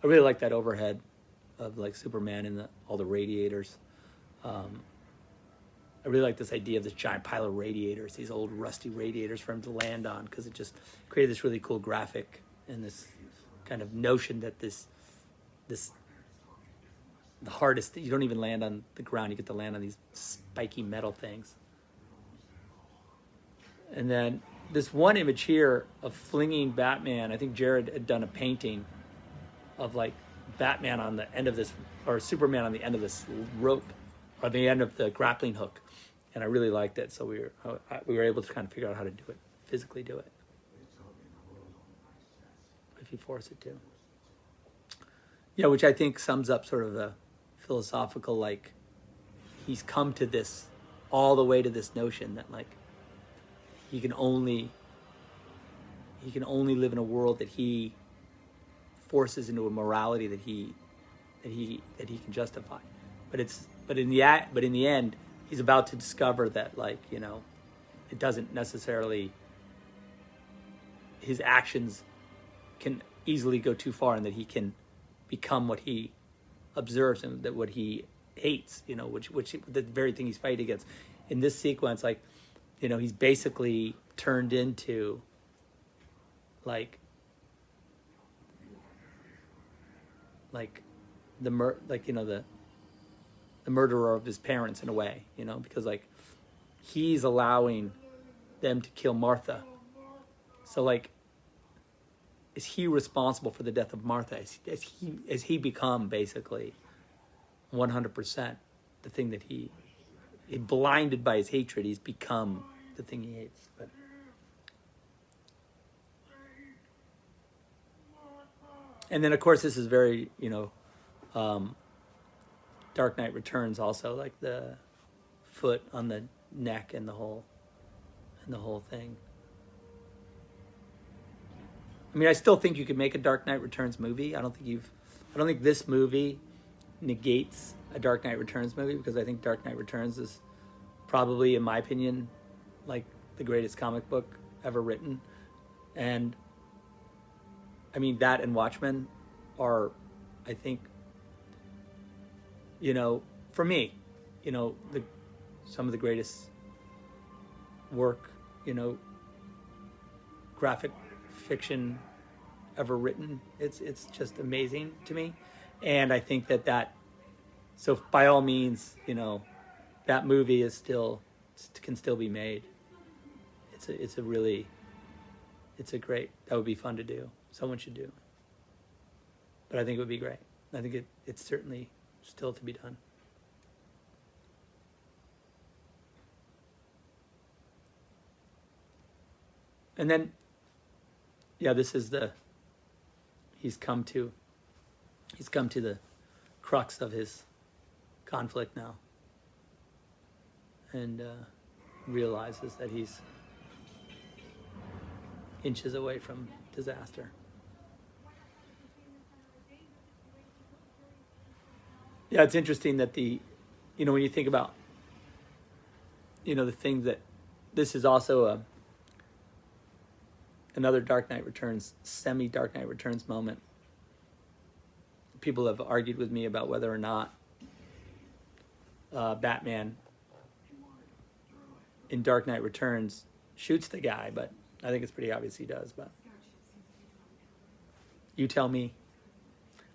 I really like that overhead of like Superman and all the radiators. Um, I really like this idea of this giant pile of radiators, these old rusty radiators for him to land on, because it just created this really cool graphic and this kind of notion that this the hardest, you don't even land on the ground, you get to land on these spiky metal things. And then this one image here of flinging Batman, I think Jared had done a painting of like Batman on the end of this, or Superman on the end of this rope, or the end of the grappling hook, and I really liked it. So we were able to kind of figure out how to do it, physically do it, if you force it to. Yeah, which I think sums up sort of the philosophical, like, he's come to this, all the way to this notion that like he can only live in a world that he forces into a morality that he can justify. But in the end, he's about to discover that, like, you know, it doesn't necessarily, his actions can easily go too far, and that he can become what he observes and that what he hates, you know, which the very thing he's fighting against. In this sequence, like, you know, he's basically turned into like the murderer of his parents in a way, you know, because like he's allowing them to kill Martha. So like, is he responsible for the death of Martha? Has he become basically 100% the thing that he blinded by his hatred, he's become the thing he hates. But and then of course this is very, you know, Dark Knight Returns also, like the foot on the neck and the whole thing. I mean, I still think you could make a Dark Knight Returns movie. I don't think this movie negates a Dark Knight Returns movie, because I think Dark Knight Returns is probably, in my opinion, like the greatest comic book ever written. And I mean, that and Watchmen are, I think, you know, for me, you know, some of the greatest work, you know, graphic fiction ever written. It's just amazing to me. And I think that so by all means, you know, that movie can still be made. It's a great, that would be fun to do. Someone should do. But I think it would be great. I think it's certainly still to be done. And then, yeah, this is he's come to the crux of his conflict now, and realizes that he's inches away from disaster. Yeah, it's interesting that you know, when you think about, you know, the thing that this is also another Dark Knight Returns, semi-Dark Knight Returns moment. People have argued with me about whether or not Batman in Dark Knight Returns shoots the guy, but I think it's pretty obvious he does. But you tell me.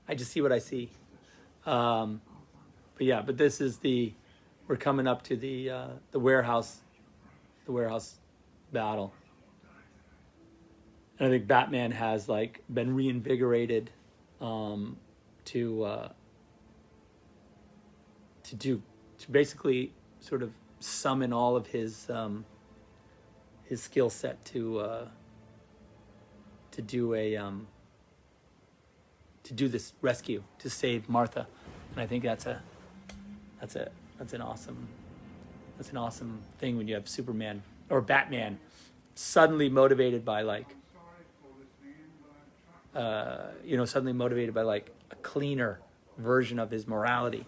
I just see what I see. But yeah, but this is we're coming up to the warehouse battle. And I think Batman has like been reinvigorated to basically sort of summon all of his skill set to do this rescue, to save Martha. And I think that's an awesome thing when you have Superman or Batman suddenly motivated by like suddenly motivated by like a cleaner version of his morality,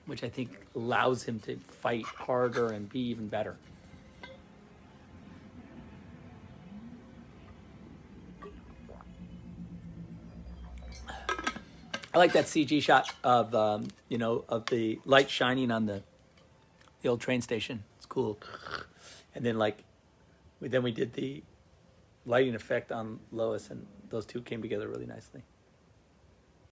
which I think allows him to fight harder and be even better. I like that CG shot of you know, of the light shining on the old train station. It's cool. And then like we did the lighting effect on Lois, and those two came together really nicely.